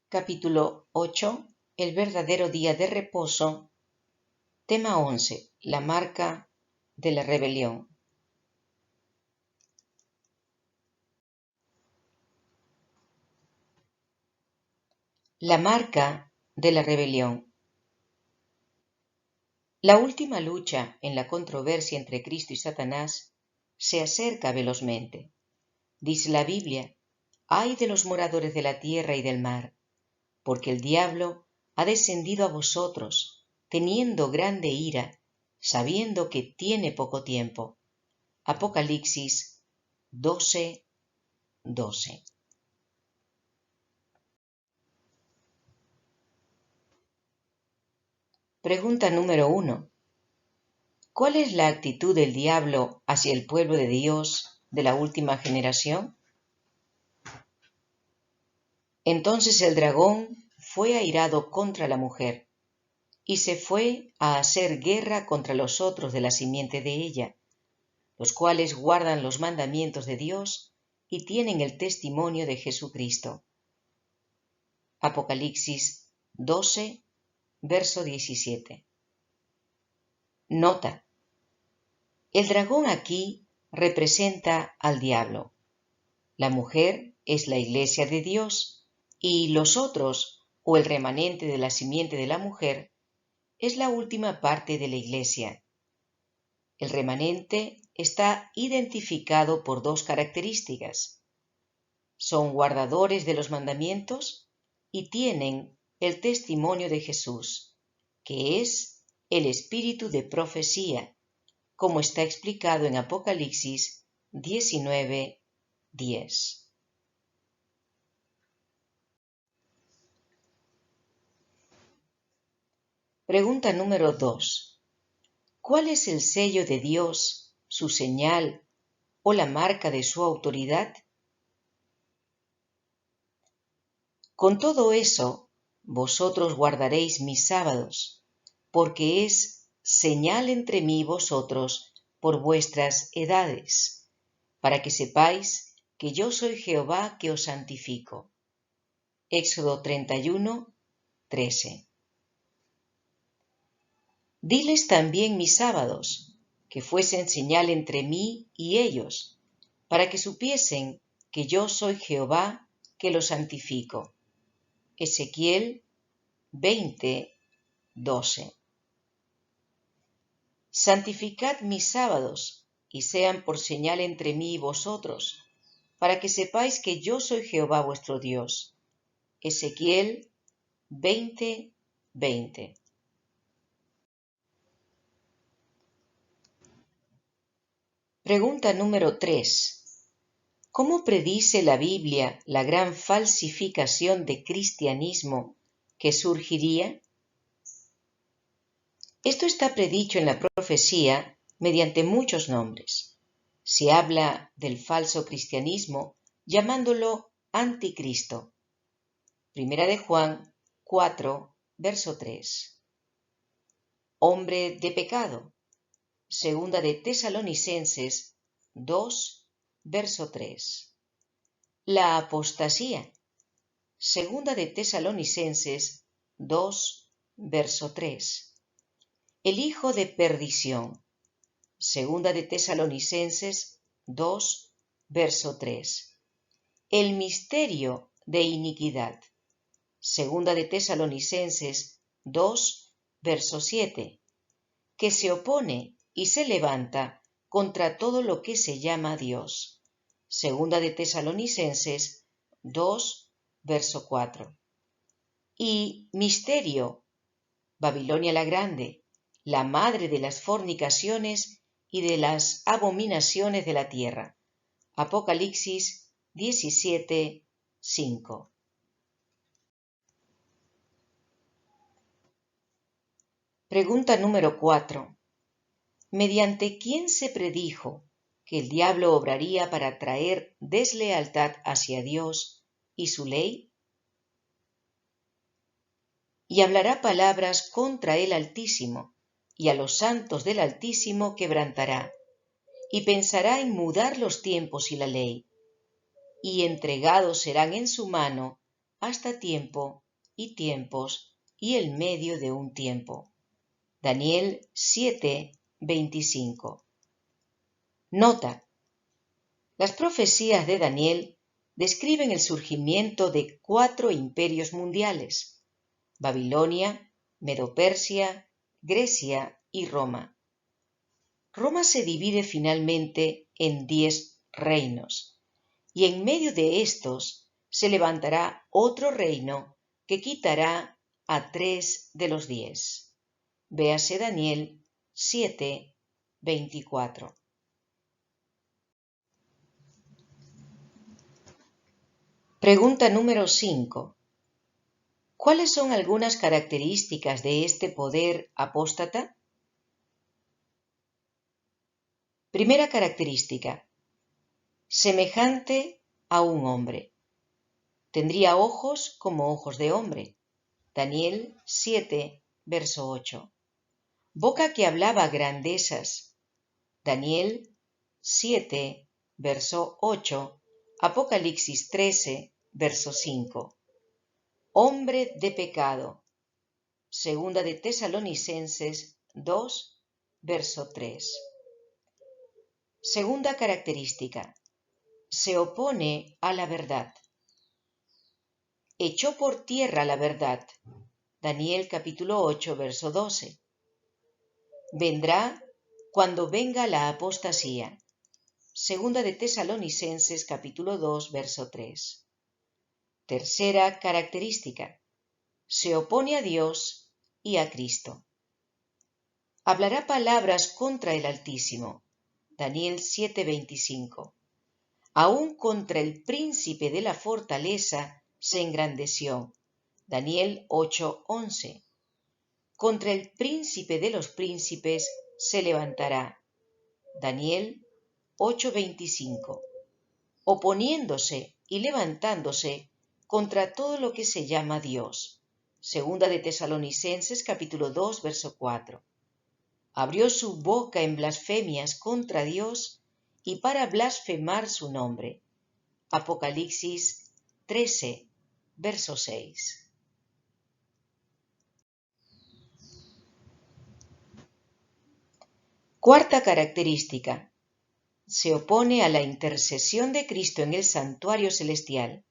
Capítulo 8. El verdadero día de reposo. Tema 11. La marca de la rebelión. La marca de la rebelión. La última lucha en la controversia entre Cristo y Satanás se acerca velozmente. Dice la Biblia: «Ay de los moradores de la tierra y del mar, porque el diablo ha descendido a vosotros, teniendo grande ira, sabiendo que tiene poco tiempo». Apocalipsis 12:12. Pregunta número 1. ¿Cuál es la actitud del diablo hacia el pueblo de Dios de la última generación? Entonces el dragón fue airado contra la mujer y se fue a hacer guerra contra los otros de la simiente de ella, los cuales guardan los mandamientos de Dios y tienen el testimonio de Jesucristo. Apocalipsis 12, verso 17. Nota: el dragón aquí representa al diablo. La mujer es la iglesia de Dios y los otros, o el remanente de la simiente de la mujer, es la última parte de la iglesia. El remanente está identificado por dos características. Son guardadores de los mandamientos y tienen el testimonio de Jesús, que es el espíritu de profecía, como está explicado en Apocalipsis 19:10. Pregunta número 2. ¿Cuál es el sello de Dios, su señal o la marca de su autoridad? Con todo eso, vosotros guardaréis mis sábados, porque es señal entre mí y vosotros por vuestras edades, para que sepáis que yo soy Jehová que os santifico. Éxodo 31:13. Diles también mis sábados, que fuesen señal entre mí y ellos, para que supiesen que yo soy Jehová que los santifico. Ezequiel 20:12. Santificad mis sábados, y sean por señal entre mí y vosotros, para que sepáis que yo soy Jehová vuestro Dios. Ezequiel 20:20. Pregunta número 3. ¿Cómo predice la Biblia la gran falsificación de cristianismo que surgiría? Esto está predicho en la profecía mediante muchos nombres. Se habla del falso cristianismo llamándolo anticristo. Primera de Juan 4, verso 3. Hombre de pecado. Segunda de Tesalonicenses 2, verso 3. La apostasía. Segunda de Tesalonicenses 2, verso 3. El hijo de perdición. Segunda de Tesalonicenses 2, verso 3. El misterio de iniquidad. Segunda de Tesalonicenses 2, verso 7. Que se opone y se levanta contra todo lo que se llama Dios. Segunda de Tesalonicenses 2, verso 4. Y misterio, Babilonia la Grande, la madre de las fornicaciones y de las abominaciones de la tierra. Apocalipsis 17:5. Pregunta número 4. ¿Mediante quién se predijo que el diablo obraría para traer deslealtad hacia Dios y su ley? Y hablará palabras contra el Altísimo, y a los santos del Altísimo quebrantará, y pensará en mudar los tiempos y la ley, y entregados serán en su mano hasta tiempo y tiempos y el medio de un tiempo. Daniel 7:25. Nota: las profecías de Daniel describen el surgimiento de 4 imperios mundiales: Babilonia, Medo-Persia, Grecia y Roma. Roma se divide finalmente en 10 reinos, y en medio de estos se levantará otro reino que quitará a 3 de los 10. Véase Daniel 7:24. Pregunta número 5. ¿Cuáles son algunas características de este poder apóstata? Primera característica: semejante a un hombre. Tendría ojos como ojos de hombre. Daniel 7, verso 8. Boca que hablaba grandezas. Daniel 7, verso 8. Apocalipsis 13, verso 5. Hombre de pecado. Segunda de Tesalonicenses 2, verso 3. Segunda característica: se opone a la verdad. Echó por tierra la verdad. Daniel capítulo 8, verso 12. Vendrá cuando venga la apostasía. Segunda de Tesalonicenses capítulo 2, verso 3. Tercera característica: se opone a Dios y a Cristo. Hablará palabras contra el Altísimo. Daniel 7:25. Aún contra el príncipe de la fortaleza se engrandeció. Daniel 8:11. Contra el príncipe de los príncipes se levantará. Daniel 8:25. Oponiéndose y levantándose contra todo lo que se llama Dios. Segunda de Tesalonicenses capítulo 2, verso 4. Abrió su boca en blasfemias contra Dios y para blasfemar su nombre. Apocalipsis 13, verso 6. Cuarta característica: se opone a la intercesión de Cristo en el santuario celestial.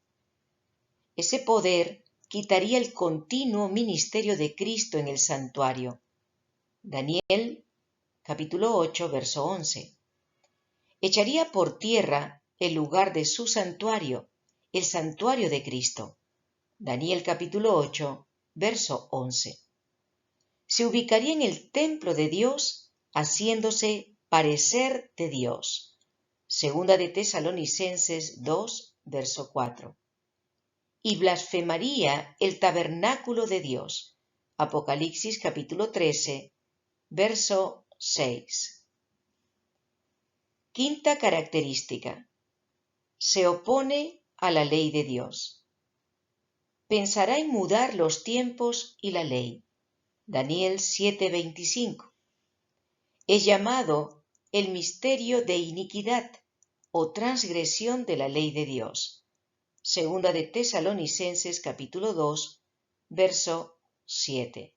Ese poder quitaría el continuo ministerio de Cristo en el santuario. Daniel capítulo 8, verso 11. Echaría por tierra el lugar de su santuario, el santuario de Cristo. Daniel capítulo 8, verso 11. Se ubicaría en el templo de Dios, haciéndose parecer de Dios. Segunda de Tesalonicenses 2, verso 4. Y blasfemaría el tabernáculo de Dios. Apocalipsis capítulo 13, verso 6. Quinta característica: se opone a la ley de Dios. Pensará en mudar los tiempos y la ley. Daniel 7:25. Es llamado el misterio de iniquidad o transgresión de la ley de Dios. Segunda de Tesalonicenses capítulo 2, verso 7.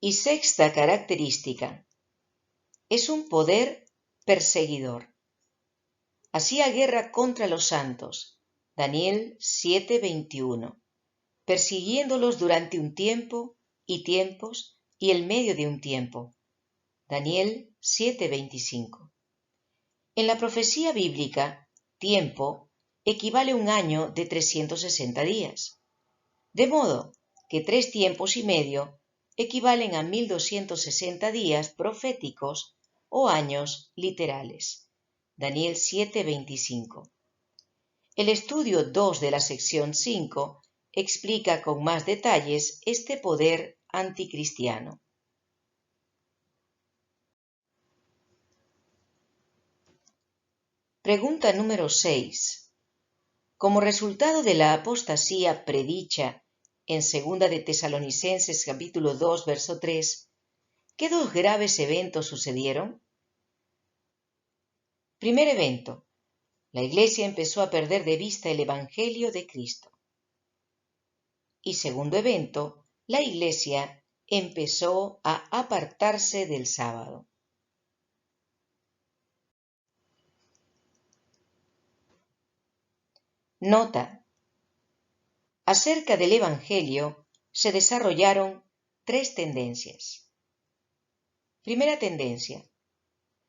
Y sexta característica: es un poder perseguidor. Hacía guerra contra los santos. Daniel 7:21. Persiguiéndolos durante un tiempo y tiempos y el medio de un tiempo. Daniel 7:25. En la profecía bíblica, tiempo equivale a un año de 360 días. De modo que 3 tiempos y medio equivalen a 1260 días proféticos o años literales. Daniel 7:25. El estudio 2 de la sección 5 explica con más detalles este poder anticristiano. Pregunta número 6. Como resultado de la apostasía predicha en Segunda de Tesalonicenses capítulo 2, verso 3, ¿qué 2 graves eventos sucedieron? Primer evento. La Iglesia empezó a perder de vista el Evangelio de Cristo. Y segundo evento, la Iglesia empezó a apartarse del sábado. Nota. Acerca del Evangelio se desarrollaron tres tendencias. Primera tendencia.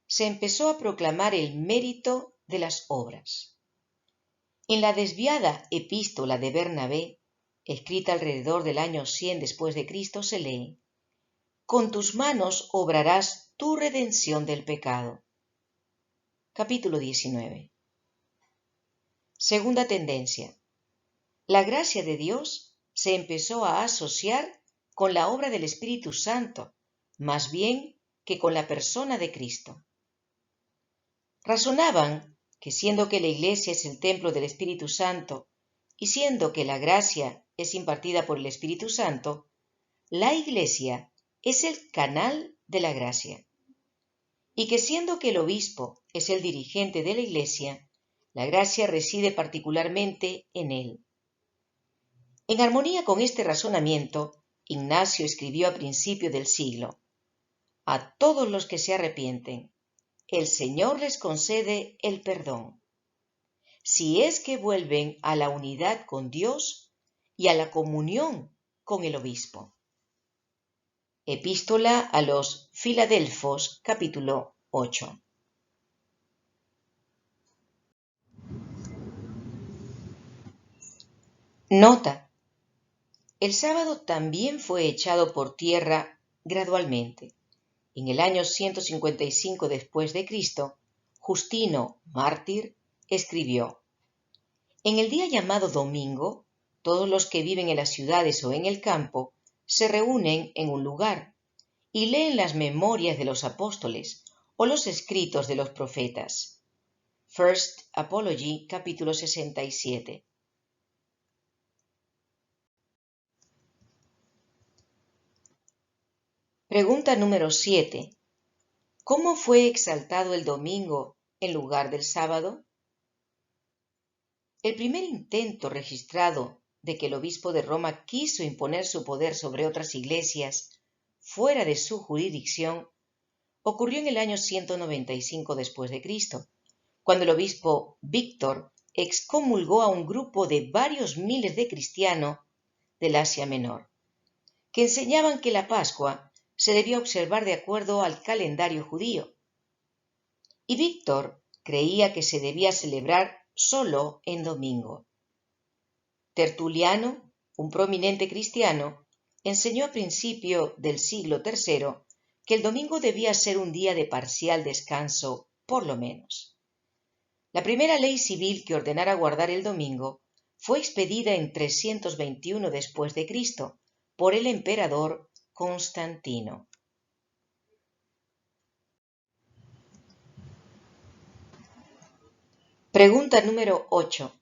Se empezó a proclamar el mérito de las obras. En la desviada epístola de Bernabé, escrita alrededor del año 100 después de Cristo, se lee: «Con tus manos obrarás tu redención del pecado». Capítulo 19. Segunda tendencia. La gracia de Dios se empezó a asociar con la obra del Espíritu Santo, más bien que con la persona de Cristo. Razonaban que siendo que la Iglesia es el templo del Espíritu Santo y siendo que la gracia es impartida por el Espíritu Santo, la Iglesia es el canal de la gracia. Y que siendo que el obispo es el dirigente de la Iglesia, la gracia reside particularmente en él. En armonía con este razonamiento, Ignacio escribió a principio del siglo: «A todos los que se arrepienten, el Señor les concede el perdón, si es que vuelven a la unidad con Dios y a la comunión con el obispo». Epístola a los Filadelfos, capítulo 8. Nota. El sábado también fue echado por tierra gradualmente. En el año 155 después de Cristo, Justino, mártir, escribió: «En el día llamado domingo, todos los que viven en las ciudades o en el campo se reúnen en un lugar y leen las memorias de los apóstoles o los escritos de los profetas». First Apology, capítulo 67. Pregunta número 7. ¿Cómo fue exaltado el domingo en lugar del sábado? El primer intento registrado de que el obispo de Roma quiso imponer su poder sobre otras iglesias fuera de su jurisdicción ocurrió en el año 195 después de Cristo, cuando el obispo Víctor excomulgó a un grupo de varios miles de cristianos del Asia Menor, que enseñaban que la Pascua se debía observar de acuerdo al calendario judío. Y Víctor creía que se debía celebrar solo en domingo. Tertuliano, un prominente cristiano, enseñó a principio del siglo III que el domingo debía ser un día de parcial descanso, por lo menos. La primera ley civil que ordenara guardar el domingo fue expedida en 321 después de Cristo por el emperador Constantino. Pregunta número 8.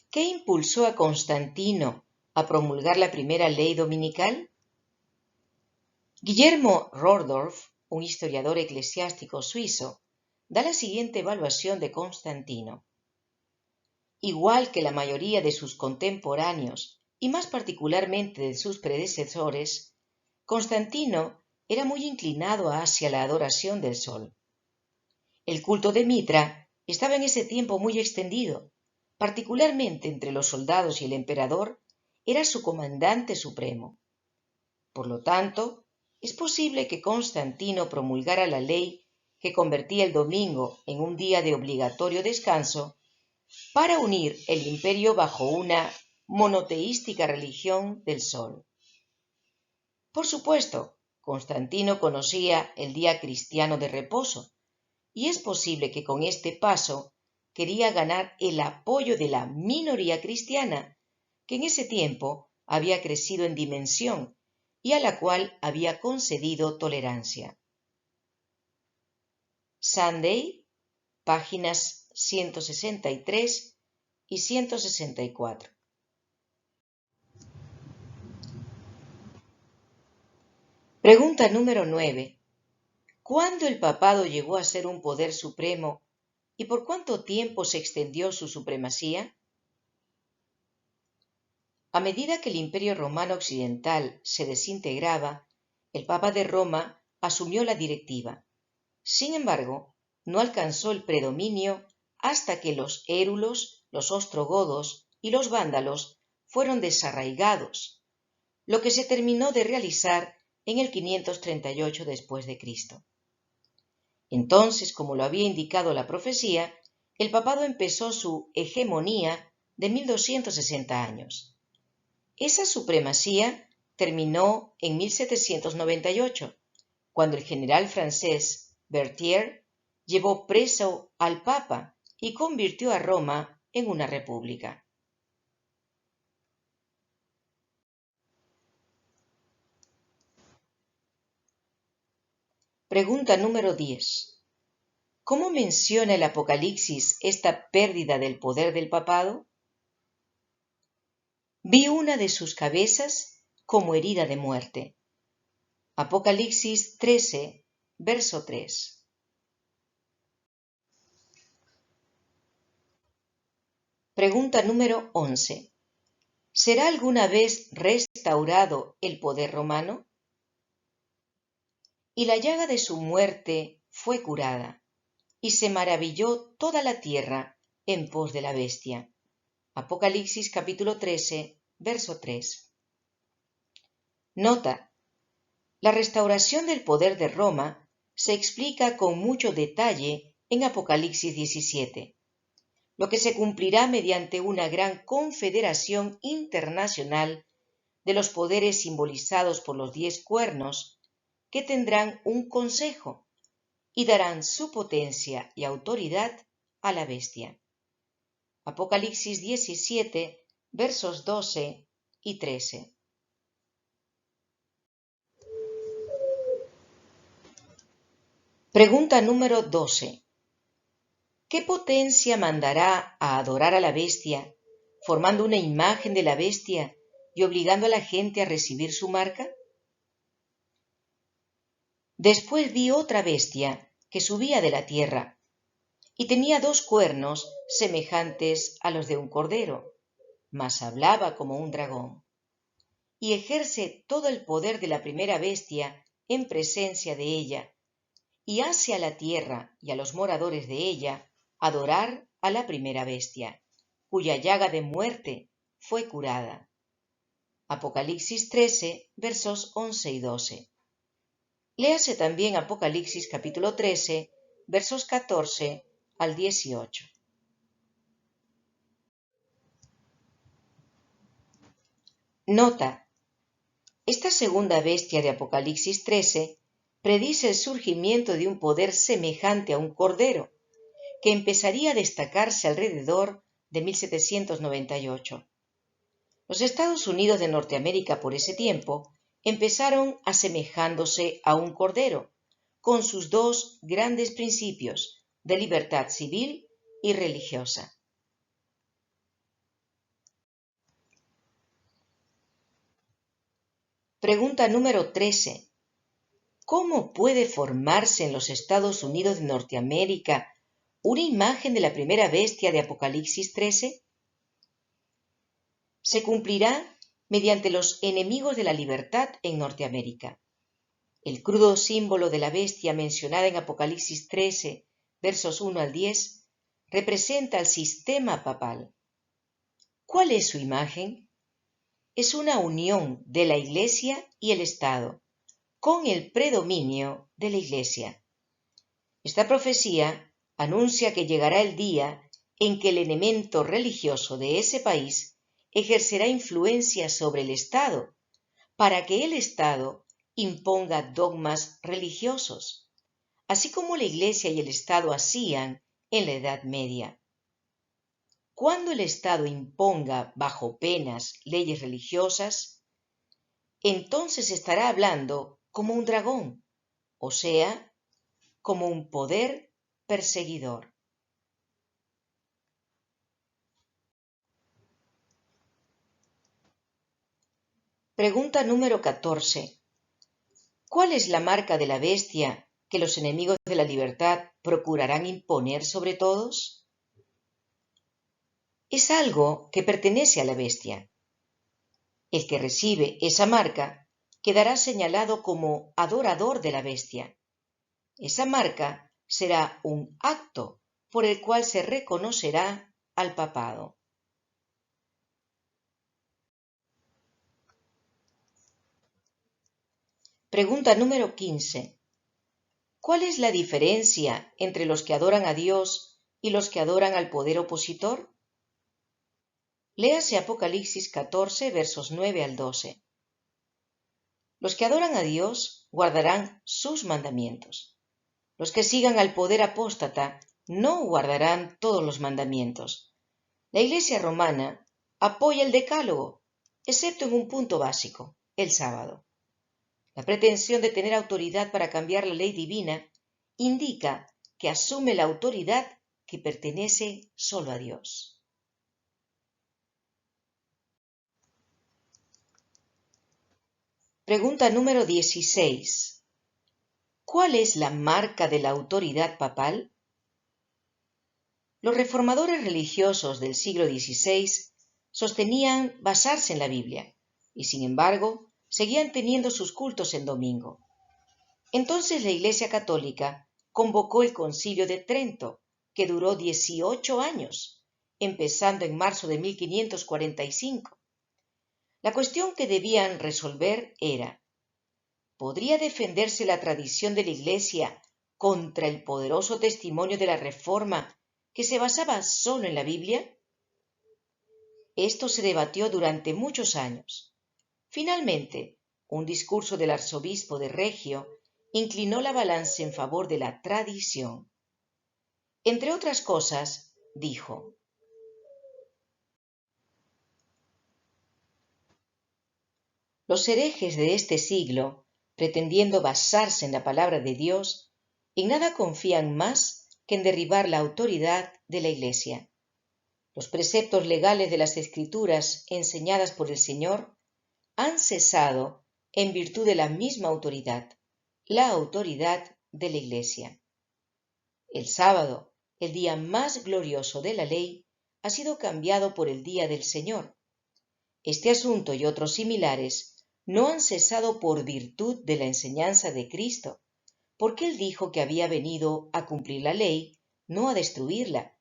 ¿Qué impulsó a Constantino a promulgar la primera ley dominical? Guillermo Rordorf, un historiador eclesiástico suizo, da la siguiente evaluación de Constantino. Igual que la mayoría de sus contemporáneos, y más particularmente de sus predecesores, Constantino era muy inclinado hacia la adoración del sol. El culto de Mitra estaba en ese tiempo muy extendido, particularmente entre los soldados, y el emperador era su comandante supremo. Por lo tanto, es posible que Constantino promulgara la ley que convertía el domingo en un día de obligatorio descanso para unir el imperio bajo una monoteística religión del sol. Por supuesto, Constantino conocía el día cristiano de reposo, y es posible que con este paso quería ganar el apoyo de la minoría cristiana, que en ese tiempo había crecido en dimensión y a la cual había concedido tolerancia. Sunday, páginas 163 y 164. Pregunta número 9. ¿Cuándo el papado llegó a ser un poder supremo ¿Y por cuánto tiempo se extendió su supremacía? A medida que el Imperio Romano Occidental se desintegraba, el Papa de Roma asumió la directiva. Sin embargo, no alcanzó el predominio hasta que los érulos, los ostrogodos y los vándalos fueron desarraigados, lo que se terminó de realizar en el 538 después de Cristo. Entonces, como lo había indicado la profecía, el papado empezó su hegemonía de 1260 años. Esa supremacía terminó en 1798, cuando el general francés Berthier llevó preso al Papa y convirtió a Roma en una república. Pregunta número 10. ¿Cómo menciona el Apocalipsis esta pérdida del poder del papado? Vi una de sus cabezas como herida de muerte. Apocalipsis 13, verso 3. Pregunta número 11. ¿Será alguna vez restaurado el poder romano? Y la llaga de su muerte fue curada, y se maravilló toda la tierra en pos de la bestia. Apocalipsis capítulo 13, verso 3. Nota: la restauración del poder de Roma se explica con mucho detalle en Apocalipsis 17, lo que se cumplirá mediante una gran confederación internacional de los poderes simbolizados por los 10 cuernos, que tendrán un consejo y darán su potencia y autoridad a la bestia. Apocalipsis 17, versos 12 y 13. Pregunta número 12. ¿Qué potencia mandará a adorar a la bestia, formando una imagen de la bestia y obligando a la gente a recibir su marca? Después vi otra bestia que subía de la tierra, y tenía 2 cuernos semejantes a los de un cordero, mas hablaba como un dragón, y ejerce todo el poder de la primera bestia en presencia de ella, y hace a la tierra y a los moradores de ella adorar a la primera bestia, cuya llaga de muerte fue curada. Apocalipsis 13, versos 11 y 12. Léase también Apocalipsis capítulo 13, versos 14 al 18. Nota: esta segunda bestia de Apocalipsis 13 predice el surgimiento de un poder semejante a un cordero, que empezaría a destacarse alrededor de 1798. Los Estados Unidos de Norteamérica por ese tiempo empezaron asemejándose a un cordero, con sus 2 grandes principios de libertad civil y religiosa. Pregunta número 13. ¿Cómo puede formarse en los Estados Unidos de Norteamérica una imagen de la primera bestia de Apocalipsis 13? Se cumplirá mediante los enemigos de la libertad en Norteamérica. El crudo símbolo de la bestia mencionada en Apocalipsis 13, versos 1 al 10, representa al sistema papal. ¿Cuál es su imagen? Es una unión de la Iglesia y el Estado, con el predominio de la Iglesia. Esta profecía anuncia que llegará el día en que el elemento religioso de ese país ejercerá influencia sobre el Estado, para que el Estado imponga dogmas religiosos, así como la Iglesia y el Estado hacían en la Edad Media. Cuando el Estado imponga bajo penas leyes religiosas, entonces estará hablando como un dragón, o sea, como un poder perseguidor. Pregunta número 14. ¿Cuál es la marca de la bestia que los enemigos de la libertad procurarán imponer sobre todos? Es algo que pertenece a la bestia. El que recibe esa marca quedará señalado como adorador de la bestia. Esa marca será un acto por el cual se reconocerá al papado. Pregunta número 15. ¿Cuál es la diferencia entre los que adoran a Dios y los que adoran al poder opositor? Léase Apocalipsis 14, versos 9 al 12. Los que adoran a Dios guardarán sus mandamientos. Los que sigan al poder apóstata no guardarán todos los mandamientos. La Iglesia romana apoya el decálogo, excepto en un punto básico, el sábado. La pretensión de tener autoridad para cambiar la ley divina indica que asume la autoridad que pertenece solo a Dios. Pregunta número 16. ¿Cuál es la marca de la autoridad papal? Los reformadores religiosos del siglo XVI sostenían basarse en la Biblia y, sin embargo, seguían teniendo sus cultos en domingo. Entonces la Iglesia Católica convocó el Concilio de Trento, que duró 18 años, empezando en marzo de 1545. La cuestión que debían resolver era: ¿podría defenderse la tradición de la Iglesia contra el poderoso testimonio de la Reforma que se basaba solo en la Biblia? Esto se debatió durante muchos años. Finalmente, un discurso del arzobispo de Regio inclinó la balanza en favor de la tradición. Entre otras cosas, dijo: los herejes de este siglo, pretendiendo basarse en la palabra de Dios, en nada confían más que en derribar la autoridad de la Iglesia. Los preceptos legales de las Escrituras enseñadas por el Señor han cesado en virtud de la misma autoridad, la autoridad de la Iglesia. El sábado, el día más glorioso de la ley, ha sido cambiado por el día del Señor. Este asunto y otros similares no han cesado por virtud de la enseñanza de Cristo, porque Él dijo que había venido a cumplir la ley, no a destruirla,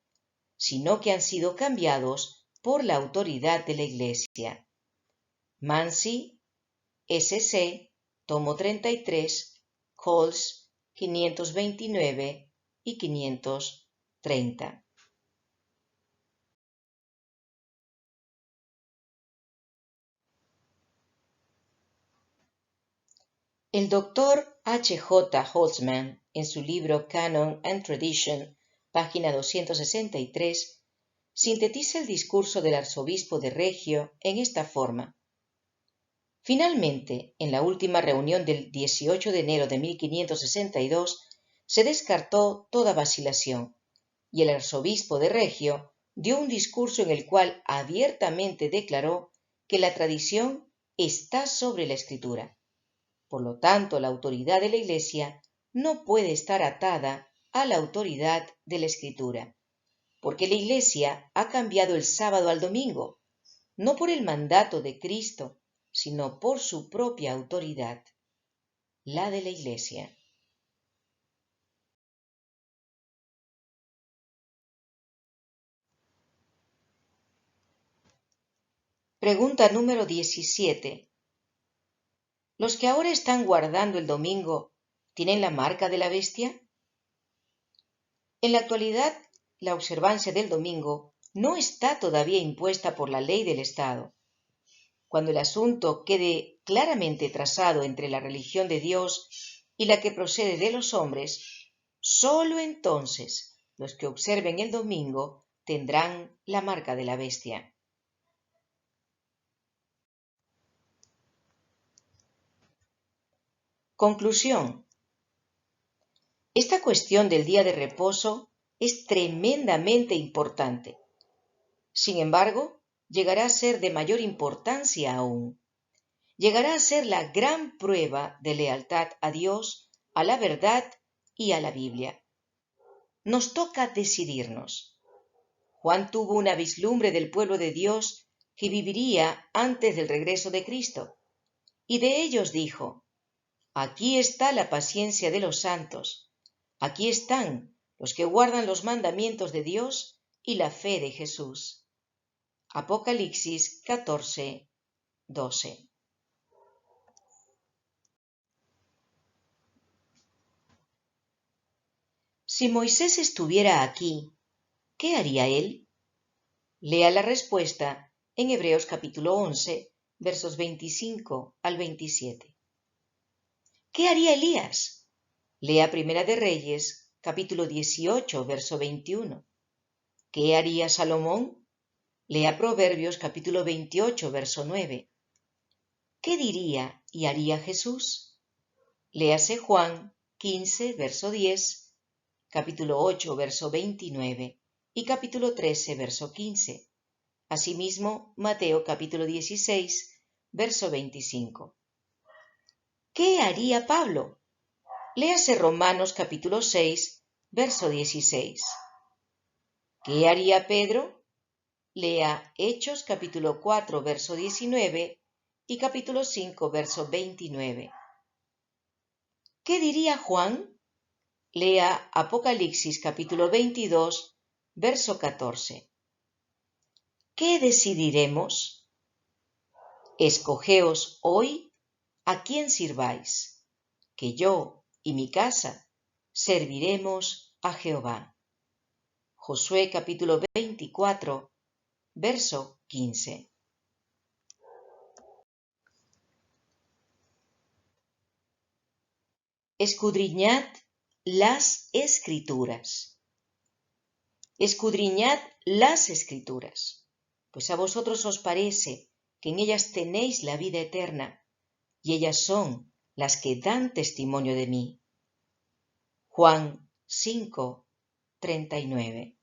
sino que han sido cambiados por la autoridad de la Iglesia. Mansi, S.C., tomo 33, Coles 529 y 530. El doctor H. J. Holtzman, en su libro Canon and Tradition, página 263, sintetiza el discurso del arzobispo de Regio en esta forma. Finalmente, en la última reunión del 18 de enero de 1562, se descartó toda vacilación, y el arzobispo de Regio dio un discurso en el cual abiertamente declaró que la tradición está sobre la Escritura. Por lo tanto, la autoridad de la Iglesia no puede estar atada a la autoridad de la Escritura, porque la Iglesia ha cambiado el sábado al domingo, no por el mandato de Cristo, sino por su propia autoridad, la de la Iglesia. Pregunta número 17. ¿Los que ahora están guardando el domingo tienen la marca de la bestia? En la actualidad, la observancia del domingo no está todavía impuesta por la ley del Estado. Cuando el asunto quede claramente trazado entre la religión de Dios y la que procede de los hombres, sólo entonces los que observen el domingo tendrán la marca de la bestia. Conclusión. Esta cuestión del día de reposo es tremendamente importante. Sin embargo, llegará a ser de mayor importancia aún. Llegará a ser la gran prueba de lealtad a Dios, a la verdad y a la Biblia. Nos toca decidirnos. Juan tuvo una vislumbre del pueblo de Dios que viviría antes del regreso de Cristo, y de ellos dijo: aquí está la paciencia de los santos, aquí están los que guardan los mandamientos de Dios y la fe de Jesús. Apocalipsis 14, 12. Si Moisés estuviera aquí, ¿qué haría él? Lea la respuesta en Hebreos capítulo 11, versos 25 al 27. ¿Qué haría Elías? Lea Primera de Reyes, capítulo 18, verso 21. ¿Qué haría Salomón? Lea Proverbios, capítulo 28, verso 9. ¿Qué diría y haría Jesús? Léase Juan 15, verso 10, capítulo 8, verso 29 y capítulo 13, verso 15. Asimismo, Mateo, capítulo 16, verso 25. ¿Qué haría Pablo? Léase Romanos capítulo 6, verso 16. ¿Qué haría Pedro? Lea Hechos capítulo 4, verso 19 y capítulo 5, verso 29. ¿Qué diría Juan? Lea Apocalipsis capítulo 22, verso 14. ¿Qué decidiremos? Escogeos hoy a quién sirváis, que yo y mi casa serviremos a Jehová. Josué capítulo 24, verso 15. Escudriñad las Escrituras. Escudriñad las Escrituras, pues a vosotros os parece que en ellas tenéis la vida eterna, y ellas son las que dan testimonio de mí. Juan 5, 39.